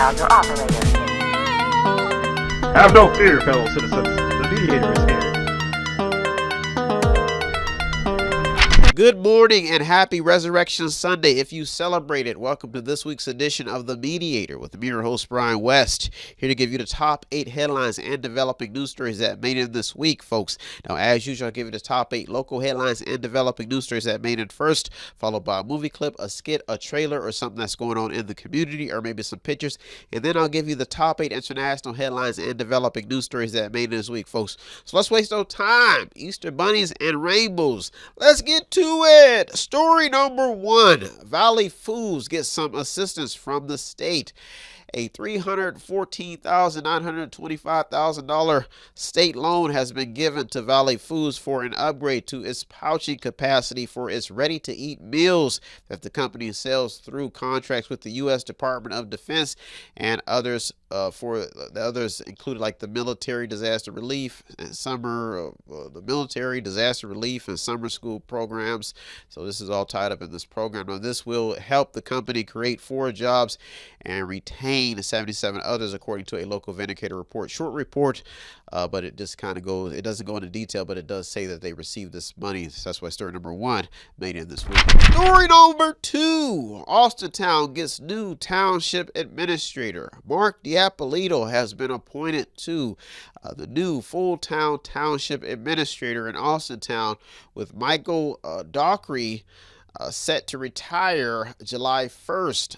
about your operator. Have no fear, fellow citizens. The Mediator is here. Good morning and happy Resurrection Sunday. If you celebrate it, welcome to this week's edition of The Mediator with me, your host, Brian West, here to give you the top 8 headlines and developing news stories that made in this week, folks. Now, as usual, I'll give you the top 8 local headlines and developing news stories that made in first, followed by a movie clip, a skit, a trailer, or something that's going on in the community, or maybe some pictures. And then I'll give you the top 8 international headlines and developing news stories that made in this week, folks. So let's waste no time. Easter bunnies and rainbows. Let's get to it. Story number 1. Valley Foods gets some assistance from the state. A $314,925,000 state loan has been given to Valley Foods for an upgrade to its pouching capacity for its ready-to-eat meals that the company sells through contracts with the U.S. Department of Defense and others. For the others included like the military disaster relief and summer school programs. So this is all tied up in this program. Now this will help the company create 4 jobs and retain 77 others, according to a local Mediator report. Short report, but it just kind of goes. It doesn't go into detail, but it does say that they received this money. So that's why story number 1 made in this week. Story number 2: Austintown gets new township administrator. Mark Diapolito has been appointed to the new full-town township administrator in Austintown, with Michael Dockery set to retire July 1st.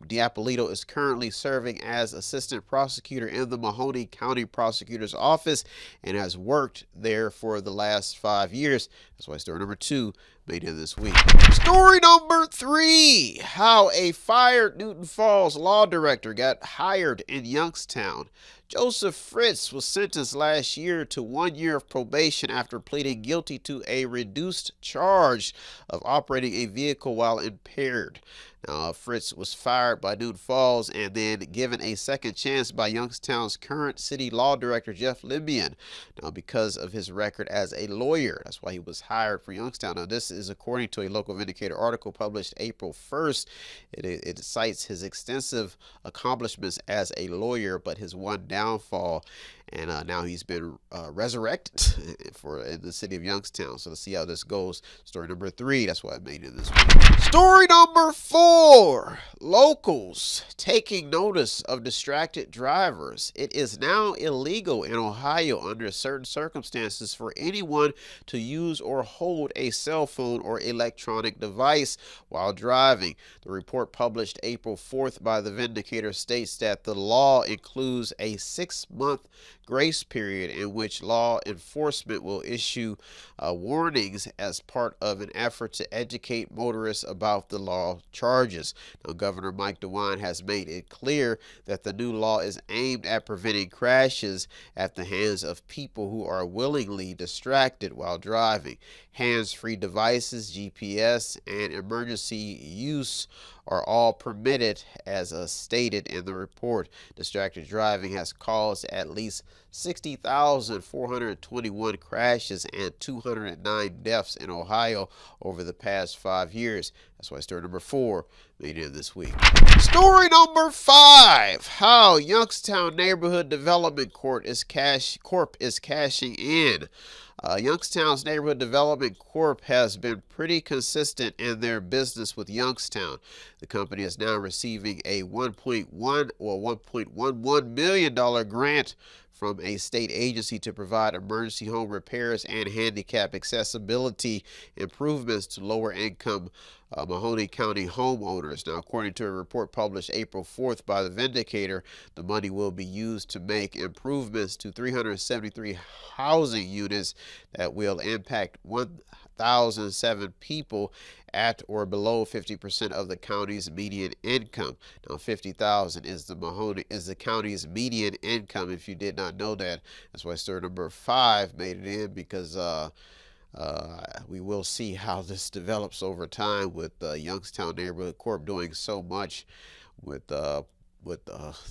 Diapolito is currently serving as assistant prosecutor in the Mahoning County Prosecutor's Office and has worked there for the last 5 years. That's why story number 2 made in this week. Story number 3: how a fired Newton Falls law director got hired in Youngstown. Joseph Fritz was sentenced last year to 1 year of probation after pleading guilty to a reduced charge of operating a vehicle while impaired. Now, Fritz was fired by Newton Falls and then given a second chance by Youngstown's current city law director, Jeff Libyan, now because of his record as a lawyer. That's why he was hired for Youngstown. Now, this is according to a local Mediator article published April 1st. It cites his extensive accomplishments as a lawyer, but his one downfall, and now he's been resurrected in the city of Youngstown. So let's see how this goes. Story number 3, that's why I made it this week. Story number 4: locals taking notice of distracted drivers. It is now illegal in Ohio under certain circumstances for anyone to use or hold a cell phone or electronic device while driving. The report published April 4th by the Mediator states that the law includes a 6-month grace period in which law enforcement will issue warnings as part of an effort to educate motorists about the law charges. Now, Governor Mike DeWine has made it clear that the new law is aimed at preventing crashes at the hands of people who are willingly distracted while driving. Hands-free devices, GPS, and emergency use are all permitted, as stated in the report. Distracted driving has caused at least 60,421 crashes and 209 deaths in Ohio over the past 5 years. That's why story number 4 made it this week. Story number 5: how Youngstown Neighborhood Development Corp is cashing in. Youngstown's Neighborhood Development Corp has been pretty consistent in their business with Youngstown. The company is now receiving a $1.11 million grant from a state agency to provide emergency home repairs and handicap accessibility improvements to lower income Mahoning County homeowners. Now, according to a report published April 4th by the Mediator, the money will be used to make improvements to 373 housing units that will impact 1,007 people at or below 50% of the county's median income. Now, $50,000 is the county's median income. If you did not know that, that's why story number 5 made it in, because we will see how this develops over time with Youngstown Neighborhood Corp doing so much with the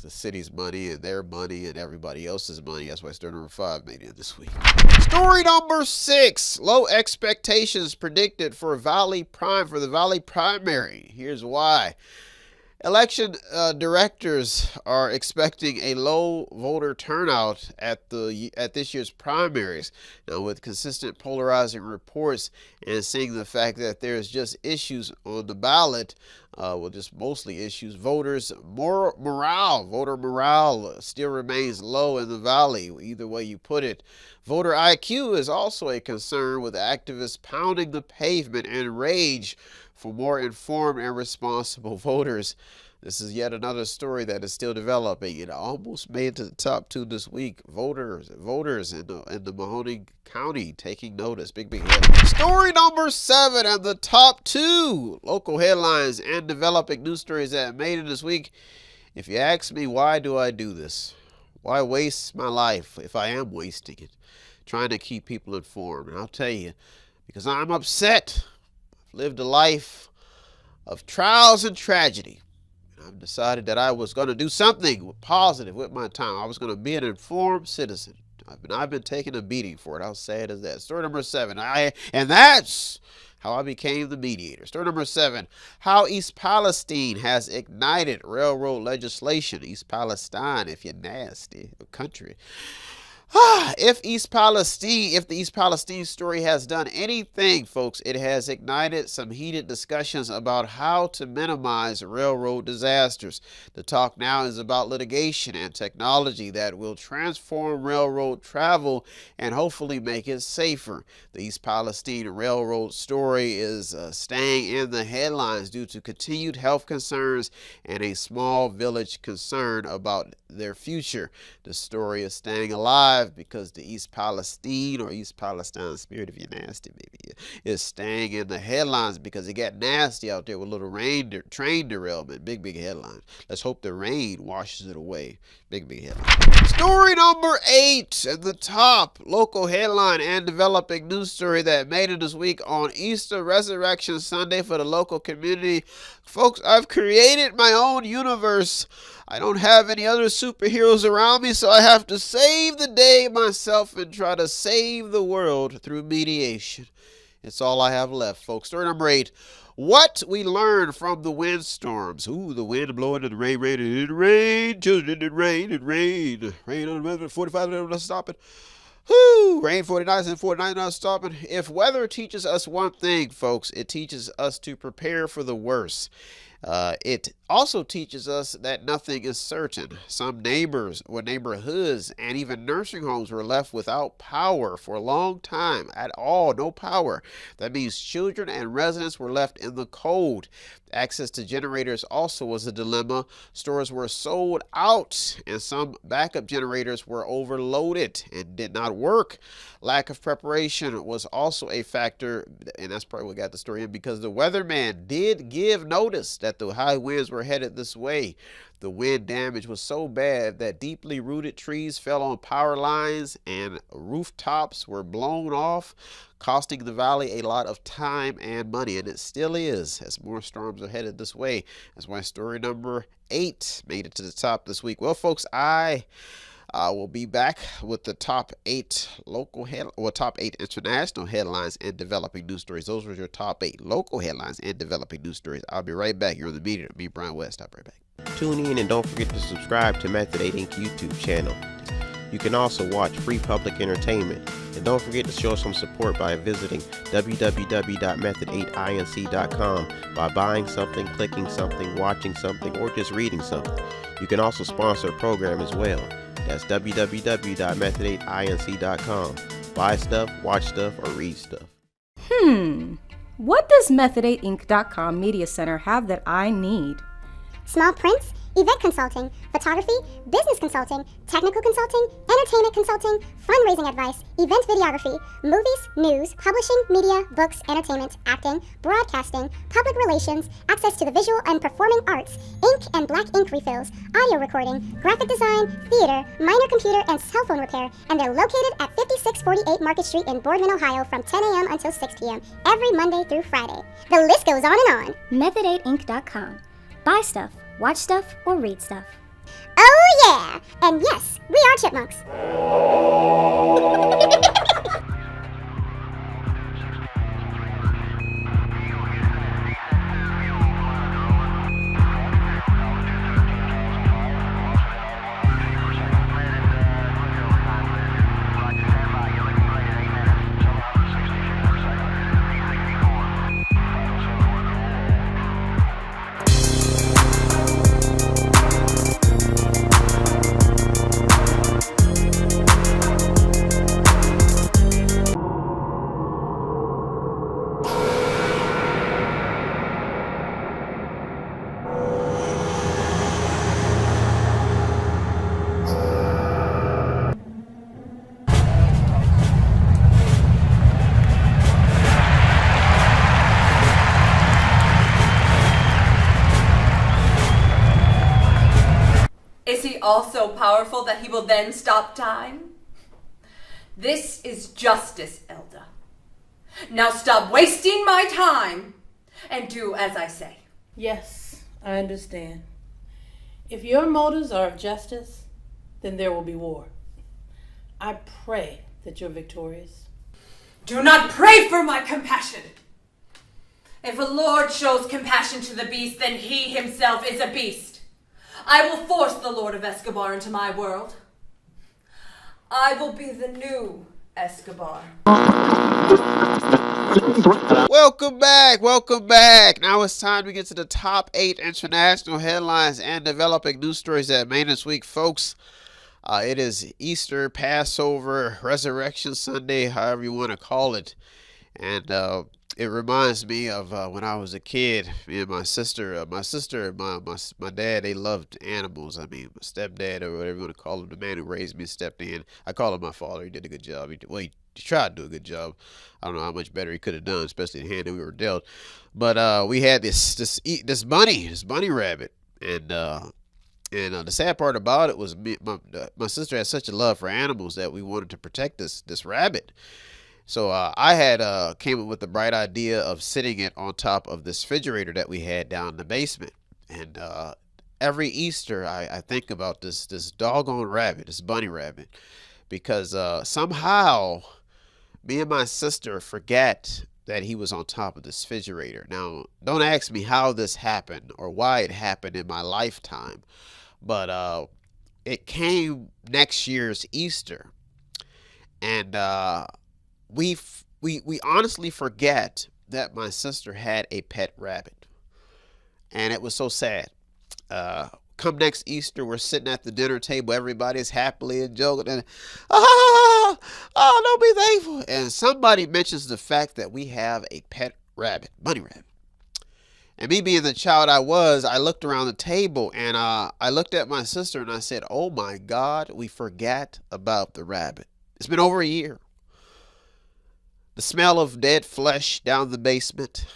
city's money and their money and everybody else's money. That's why story number 5 made it this week. Story number 6: low expectations predicted for the Valley primary. Here's why. Election directors are expecting a low voter turnout at this year's primaries. Now, with consistent polarizing reports and seeing the fact that there's just issues on the ballot, just mostly issues, voter morale still remains low in the valley, either way you put it. Voter IQ is also a concern, with activists pounding the pavement in rage for more informed and responsible voters. This is yet another story that is still developing. It almost made it to the top 2 this week. Voters in the Mahoning County taking notice. Big headline. Story number 7 and the top 2 local headlines and developing news stories that made it this week. If you ask me, why do I do this? Why waste my life if I am wasting it, trying to keep people informed? And I'll tell you, because I'm upset. I've lived a life of trials and tragedy. I've decided that I was going to do something positive with my time. I was going to be an informed citizen. I've been taking a beating for it. How sad is that? Story number 7. And that's how I became the mediator. Story number 7. How East Palestine has ignited railroad legislation. East Palestine, if you're nasty, country. If the East Palestine story has done anything, folks, it has ignited some heated discussions about how to minimize railroad disasters. The talk now is about litigation and technology that will transform railroad travel and hopefully make it safer. The East Palestine Railroad story is staying in the headlines due to continued health concerns and a small village concern about their future. The story is staying alive because the East Palestine spirit, if you're nasty, maybe, is staying in the headlines because it got nasty out there with little train derailment. Big headline. Let's hope the rain washes it away. Big headline. Story number 8 at the top local headline and developing news story that made it this week on Easter Resurrection Sunday for the local community. Folks, I've created my own universe. I don't have any other superheroes around me, so I have to save the day myself and try to save the world through mediation. It's all I have left, folks. Story number 8. What we learned from the windstorms. Ooh, the wind blowing and the rain. Children, it rain. Rain on the weather, 45, not stopping. Whoo, rain 49 and 49 not stopping. If weather teaches us one thing, folks, it teaches us to prepare for the worst. It also teaches us that nothing is certain. Some neighborhoods, and even nursing homes were left without power for a long time at all. No power. That means children and residents were left in the cold. Access to generators also was a dilemma. Stores were sold out, and some backup generators were overloaded and did not work. Lack of preparation was also a factor, and that's probably what got the story in, because the weatherman did give notice that the high winds were headed this way. The wind damage was so bad that deeply rooted trees fell on power lines and rooftops were blown off, costing the valley a lot of time and money, and it still is as more storms are headed this way. That's why story number 8 made it to the top this week. Well, folks, I will be back with the top 8 top 8 international headlines and developing news stories. Those were your top 8 local headlines and developing news stories. I'll be right back. You're on the Mediator. Me, Brian West. I'll be right back. Tune in and don't forget to subscribe to Method 8 Inc. YouTube channel. You can also watch free public entertainment. And don't forget to show some support by visiting www.method8inc.com by buying something, clicking something, watching something, or just reading something. You can also sponsor a program as well. That's www.method8inc.com. Buy stuff, watch stuff, or read stuff. What does Method8inc.com Media Center have that I need? Small prints, event consulting, photography, business consulting, technical consulting, entertainment consulting, fundraising advice, event videography, movies, news, publishing, media, books, entertainment, acting, broadcasting, public relations, access to the visual and performing arts, ink and black ink refills, audio recording, graphic design, theater, minor computer and cell phone repair, and they're located at 5648 Market Street in Boardman, Ohio from 10 a.m. until 6 p.m. every Monday through Friday. The list goes on and on. Method8inc.com. Buy stuff, watch stuff, or read stuff. Oh yeah! And yes, we are chipmunks. powerful that he will then stop time? This is justice, Elda. Now stop wasting my time and do as I say. Yes, I understand. If your motives are of justice, then there will be war. I pray that you're victorious. Do not pray for my compassion. If a lord shows compassion to the beast, then he himself is a beast. I will force the Lord of Escobar into my world. I will be the new Escobar. Welcome back. Welcome back. Now it's time to get to the top 8 international headlines and developing news stories that made this week, folks. It is Easter, Passover, Resurrection Sunday, however you want to call it. And it reminds me of when I was a kid. Me and my sister and my dad, they loved animals. I mean, my stepdad, or whatever you want to call him, the man who raised me, stepped in. I call him my father. He did a good job. He tried to do a good job. I don't know how much better he could have done, especially the hand that we were dealt. But we had this bunny rabbit, and the sad part about it was my sister had such a love for animals that we wanted to protect this rabbit. So I had came up with the bright idea of sitting it on top of this refrigerator that we had down in the basement. And every Easter I think about this doggone rabbit, this bunny rabbit, because somehow me and my sister forget that he was on top of this refrigerator. Now, don't ask me how this happened or why it happened in my lifetime. But it came next year's Easter, and we honestly forget that my sister had a pet rabbit, and it was so sad. Come next Easter, we're sitting at the dinner table, everybody's happily enjoying, and don't be thankful. And somebody mentions the fact that we have a pet rabbit, bunny rabbit. And me being the child I was, I looked around the table and I looked at my sister and I said, "Oh my God, we forgot about the rabbit." It's been over a year. The smell of dead flesh down the basement,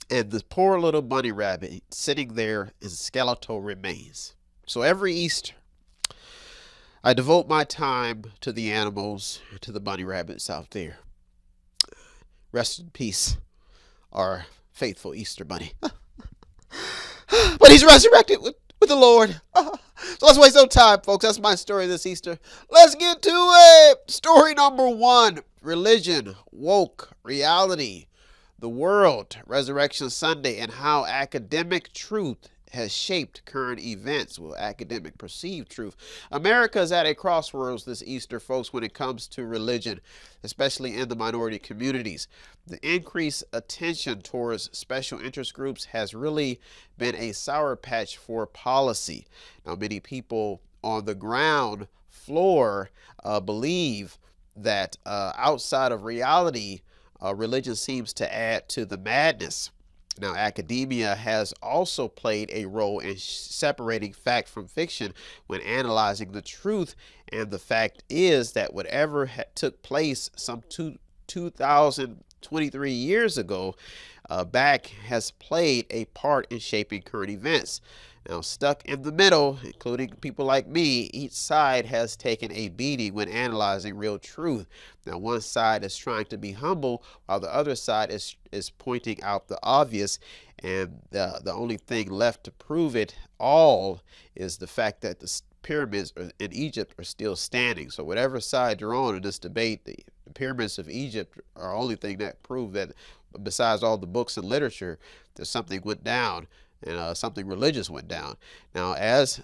and the poor little bunny rabbit sitting there in skeletal remains. So every Easter, I devote my time to the animals, to the bunny rabbits out there. Rest in peace, our faithful Easter bunny. But he's resurrected with the Lord. So let's waste no time, folks. That's my story this Easter. Let's get to it. Story number 1. Religion, woke, reality, the world, Resurrection Sunday, and how academic truth has shaped current events. Well, academic perceived truth. America is at a crossroads this Easter, folks, when it comes to religion, especially in the minority communities. The increased attention towards special interest groups has really been a sour patch for policy. Now, many people on the ground floor believe that outside of reality, religion seems to add to the madness. Now, academia has also played a role in separating fact from fiction when analyzing the truth. And the fact is that whatever took place some 2023 years ago back has played a part in shaping current events. Now, stuck in the middle, including people like me, each side has taken a beating when analyzing real truth. Now, one side is trying to be humble, while the other side is pointing out the obvious. And the only thing left to prove it all is the fact that the pyramids in Egypt are still standing. So whatever side you're on in this debate, the pyramids of Egypt are the only thing that prove that, besides all the books and literature, that something went down. And something religious went down. Now, as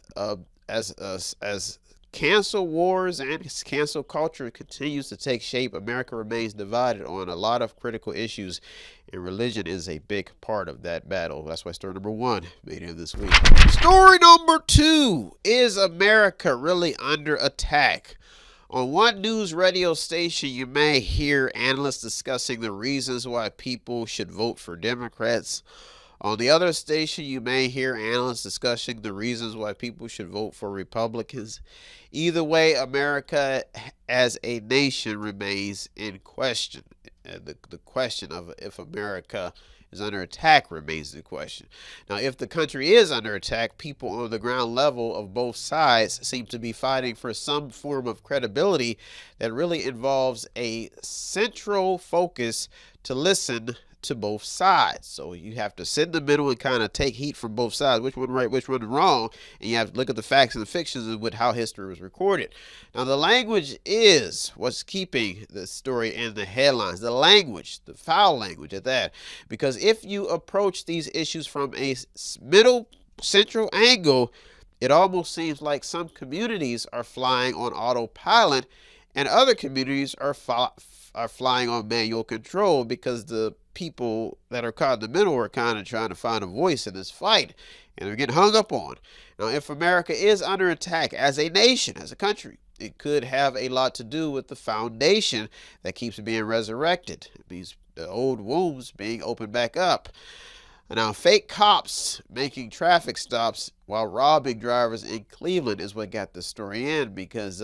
cancel wars and cancel culture continues to take shape, America remains divided on a lot of critical issues, and religion is a big part of that battle. That's why story number 1 made it this week. Story number 2: is America really under attack? On one news radio station, you may hear analysts discussing the reasons why people should vote for Democrats. On the other station, you may hear analysts discussing the reasons why people should vote for Republicans. Either way, America as a nation remains in question. The question of if America is under attack remains the question. Now, if the country is under attack, people on the ground level of both sides seem to be fighting for some form of credibility that really involves a central focus to listen to both sides. So you have to sit in the middle and kind of take heat from both sides, which one right, which one wrong, and you have to look at the facts and the fictions and with how history was recorded. Now, the language is what's keeping the story in the headlines. The language, the foul language at that, because if you approach these issues from a middle central angle, it almost seems like some communities are flying on autopilot and other communities are flying on manual control, because the people that are caught in the middle are kind of trying to find a voice in this fight, and they're getting hung up on. Now, if America is under attack as a nation, as a country, it could have a lot to do with the foundation that keeps being resurrected. It means the old wounds being opened back up. Now, fake cops making traffic stops while robbing drivers in Cleveland is what got the story in, because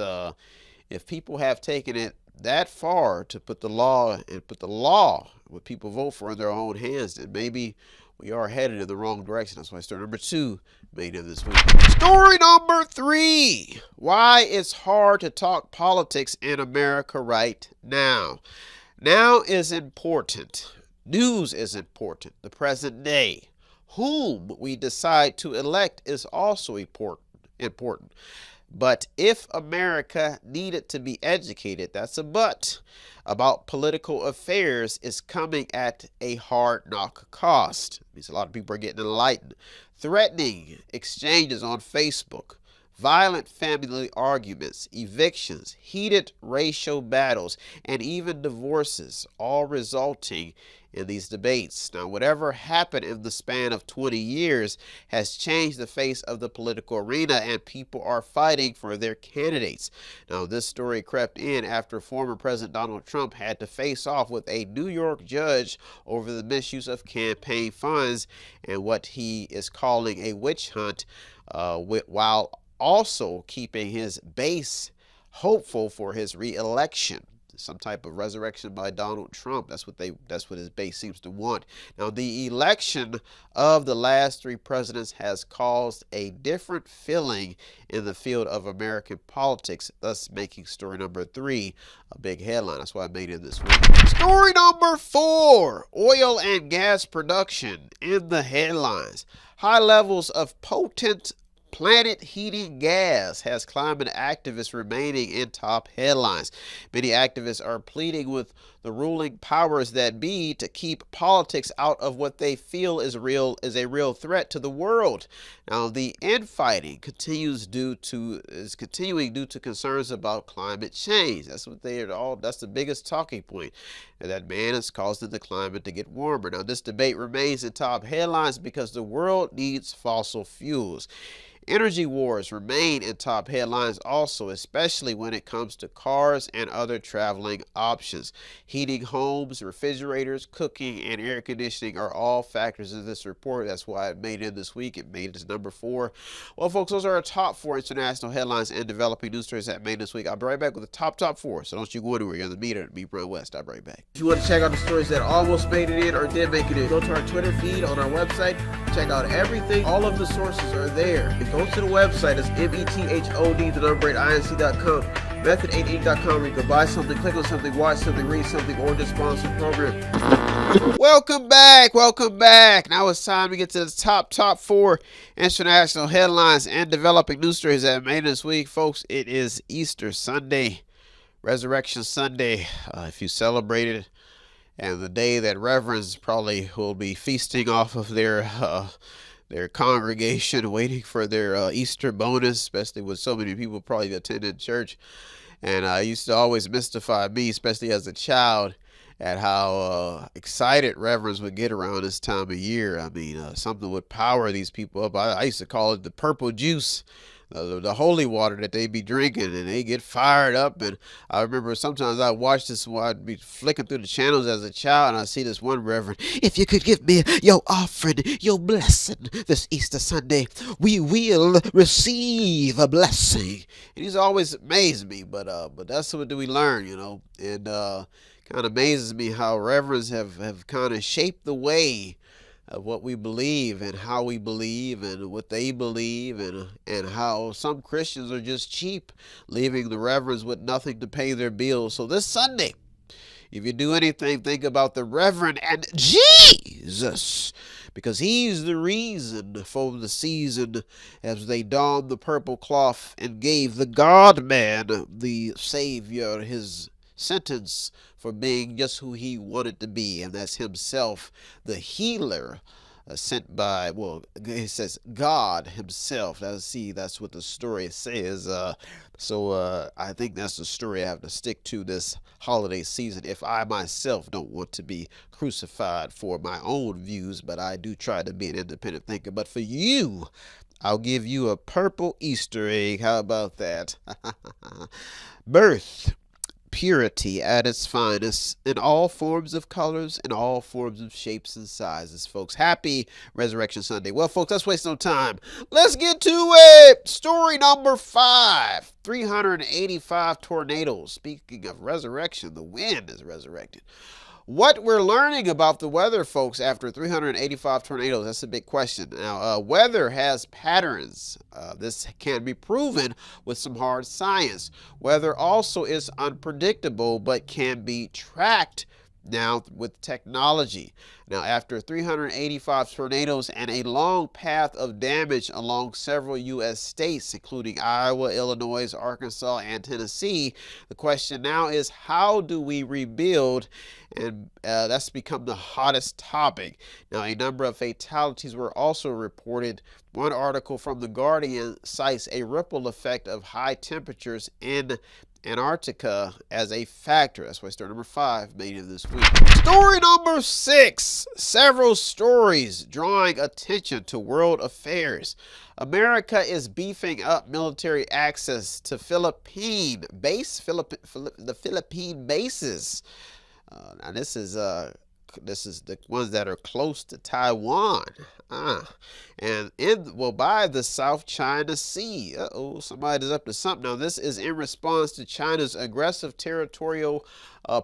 if people have taken it that far to put the law what people vote for in their own hands, then maybe we are headed in the wrong direction. That's why story number 2 made it this week. Story number 3: why it's hard to talk politics in America right now. Now is important. News is important. The present day. Whom we decide to elect is also important. But if America needed to be educated, that's a but, about political affairs is coming at a hard knock cost. It means a lot of people are getting enlightened. Threatening exchanges on Facebook, violent family arguments, evictions, heated racial battles, and even divorces, all resulting in these debates. Now, whatever happened in the span of 20 years has changed the face of the political arena, and people are fighting for their candidates. Now, this story crept in after former President Donald Trump had to face off with a New York judge over the misuse of campaign funds and what he is calling a witch hunt, while also keeping his base hopeful for his re-election. Some type of resurrection by Donald Trump. That's what his base seems to want. Now, the election of the last 3 presidents has caused a different feeling in the field of American politics, thus making story number 3 a big headline. That's why I made it this week. Story number 4: oil and gas production in the headlines. High levels of potent planet heating gas has climate activists remaining in top headlines. Many activists are pleading with the ruling powers that be to keep politics out of what they feel is a real threat to the world. Now, the infighting continuing due to concerns about climate change. That's the biggest talking point. And that man has caused the climate to get warmer. Now, this debate remains in top headlines because the world needs fossil fuels. Energy wars remain in top headlines also, especially when it comes to cars and other traveling options. Heating homes, refrigerators, cooking, and air conditioning are all factors in this report. That's why it made it this week. It made it as number 4. Well, folks, those are our top 4 international headlines and developing news stories that made this week. I'll be right back with the top 4. So don't you go anywhere. You're on the Mediator. Me, Brian West. I'll be right back. If you want to check out the stories that almost made it in or did make it in, go to our Twitter feed on our website. Check out everything. All of the sources are there. Go to the website. It's method8inc.com, method8inc.com, where you can buy something, click on something, watch something, read something, or just sponsor a program. Welcome back. Now it's time to get to the top 4 international headlines and developing news stories that made this week. Folks, it is Easter Sunday, Resurrection Sunday, if you celebrate it, and the day that reverends probably will be feasting off of their congregation, waiting for their Easter bonus, especially with so many people probably attending church. And it used to always mystify me, especially as a child, at how excited reverends would get around this time of year. I mean, something would power these people up. I used to call it the purple juice, the holy water that they be drinking, and they get fired up. And I remember sometimes I watch this, I'd be flicking through the channels as a child, and I see this one reverend: if you could give me your offering, your blessing this Easter Sunday, we will receive a blessing. And he's always amazed me, but that's what we learn, and Kind of amazes me how reverends have kind of shaped the way of what we believe and how we believe and what they believe, and how some Christians are just cheap, leaving the reverends with nothing to pay their bills. So this Sunday, if you do anything, think about the Reverend and Jesus, because he's the reason for the season as they donned the purple cloth and gave the God-man, the Savior, his sentence for being just who he wanted to be, and that's himself, the healer, sent by, well, it says God himself. That's what the story says. So I think that's the story I have to stick to this holiday season if I myself don't want to be crucified for my own views, but I do try to be an independent thinker. But for you, I'll give you a purple Easter egg. How about that? Birth. Purity at its finest, in all forms of colors, in all forms of shapes and sizes, folks. Happy Resurrection Sunday. Well, folks, let's waste no time. Let's get to it. Story number 5. 385 tornadoes. Speaking of resurrection, the wind is resurrected. What we're learning about the weather, folks, after 385 tornadoes, that's a big question. Now, weather has patterns. This can be proven with some hard science. Weather also is unpredictable, but can be tracked now with technology. Now, after 385 tornadoes and a long path of damage along several U.S. states, including Iowa, Illinois, Arkansas, and Tennessee, the question now is, how do we rebuild? And that's become the hottest topic. Now, a number of fatalities were also reported. One article from The Guardian cites a ripple effect of high temperatures in Antarctica as a factor. That's why story number 5 made it this week. Story number 6. Several stories drawing attention to world affairs. America is beefing up military access to the Philippine bases. Now this is the ones that are close to Taiwan, and by the South China Sea. Somebody's up to something. Now this is in response to China's aggressive territorial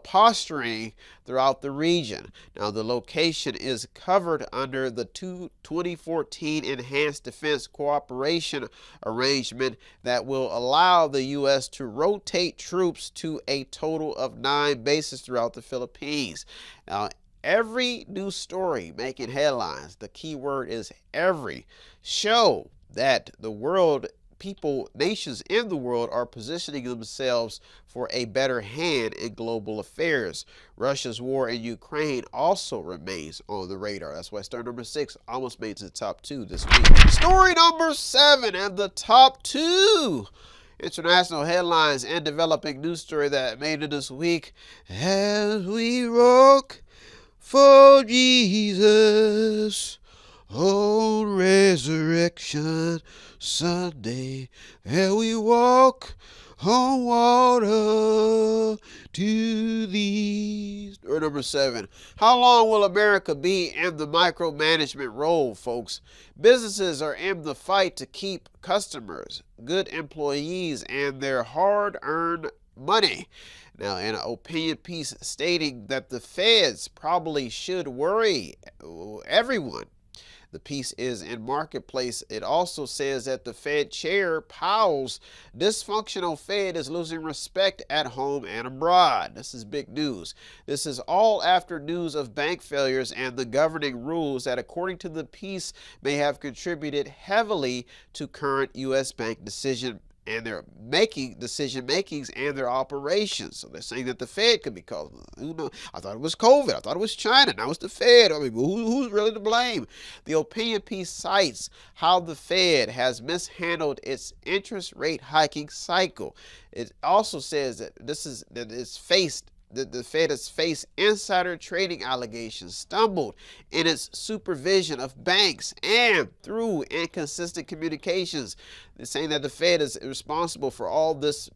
posturing throughout the region. Now the location is covered under the 2014 Enhanced Defense Cooperation Arrangement that will allow the U.S. to rotate troops to a total of 9 bases throughout the Philippines. Now, every news story making headlines, the key word is every, show that the world, nations in the world are positioning themselves for a better hand in global affairs. Russia's war in Ukraine also remains on the radar. That's why story number 6 almost made it to the top 2 this week. Story number 7 and the top 2 international headlines and developing news story that made it this week. As we rock for Jesus on Resurrection Sunday, and we walk on water to thee. Story number 7. How long will America be in the micromanagement role, folks? Businesses are in the fight to keep customers, good employees, and their hard-earned money. Now, in an opinion piece stating that the feds probably should worry everyone. The piece is in Marketplace. It also says that the Fed chair, Powell's dysfunctional Fed is losing respect at home and abroad. This is big news. This is all after news of bank failures and the governing rules that, according to the piece, may have contributed heavily to current U.S. bank decision makings and their operations. So they're saying that the Fed could be caused. I thought it was COVID. I thought it was China. Now it's the Fed. I mean, who's really to blame? The opinion piece cites how the Fed has mishandled its interest rate hiking cycle. It also says that the Fed has faced insider trading allegations, stumbled in its supervision of banks, and through inconsistent communications. They're saying that the Fed is responsible for all these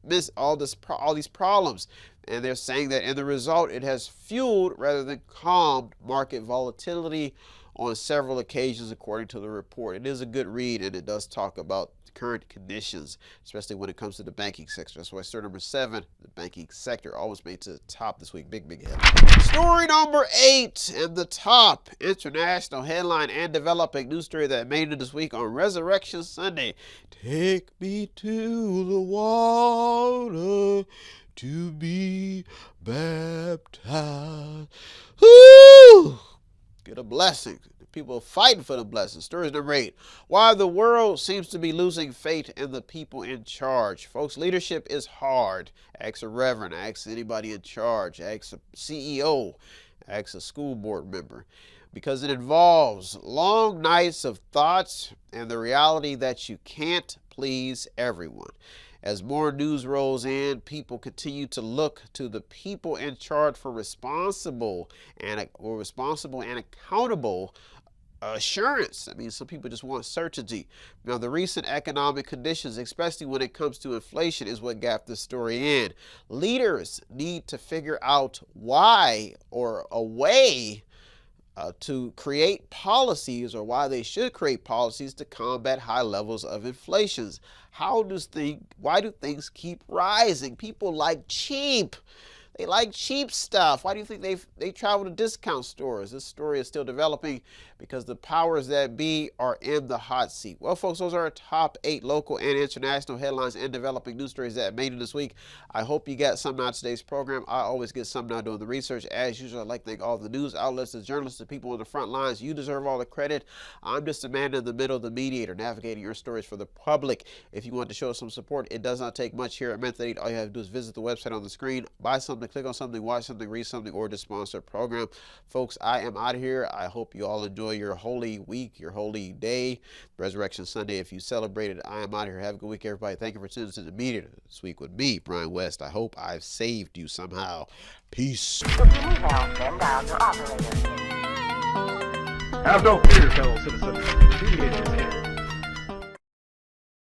problems, and they're saying that in the result, it has fueled rather than calmed market volatility on several occasions, according to the report. It is a good read, and it does talk about current conditions, especially when it comes to the banking sector. That's why story number 7, the banking sector, always made to the top this week. Big headline. Story number 8 and the top international headline and developing news story that made it this week on Resurrection Sunday. Take me to the water to be baptized. Woo! Get a blessing. People are fighting for the blessing. Story number 8. Why the world seems to be losing faith in the people in charge. Folks, leadership is hard. Ask a reverend. Ask anybody in charge. Ask a CEO. Ask a school board member. Because it involves long nights of thoughts and the reality that you can't please everyone. As more news rolls in, people continue to look to the people in charge for responsible and accountable assurance. I mean, some people just want certainty. Now, the recent economic conditions, especially when it comes to inflation, is what got this story in. Leaders need to figure out why or a way to create policies, or why they should create policies to combat high levels of inflation. Why do things keep rising? People like cheap. They like cheap stuff. Why do you think they travel to discount stores? This story is still developing because the powers that be are in the hot seat. Well, folks, those are our top 8 local and international headlines and developing news stories that made it this week. I hope you got something out of today's program. I always get something out doing the research. As usual, I'd like to thank all the news outlets, the journalists, the people on the front lines. You deserve all the credit. I'm just a man in the middle, the mediator, navigating your stories for the public. If you want to show us some support, it does not take much here at Method 8. All you have to do is visit the website on the screen, buy something, click on something, watch something, read something, or just sponsor a program. Folks, I am out of here. I hope you all enjoy your holy week, your holy day, Resurrection Sunday. If you celebrated, I am out of here. Have a good week, everybody. Thank you for tuning to the Mediator this week with me, Brian West. I hope I've saved you somehow. Peace. Have no fear, fellow citizens. The Mediator is here.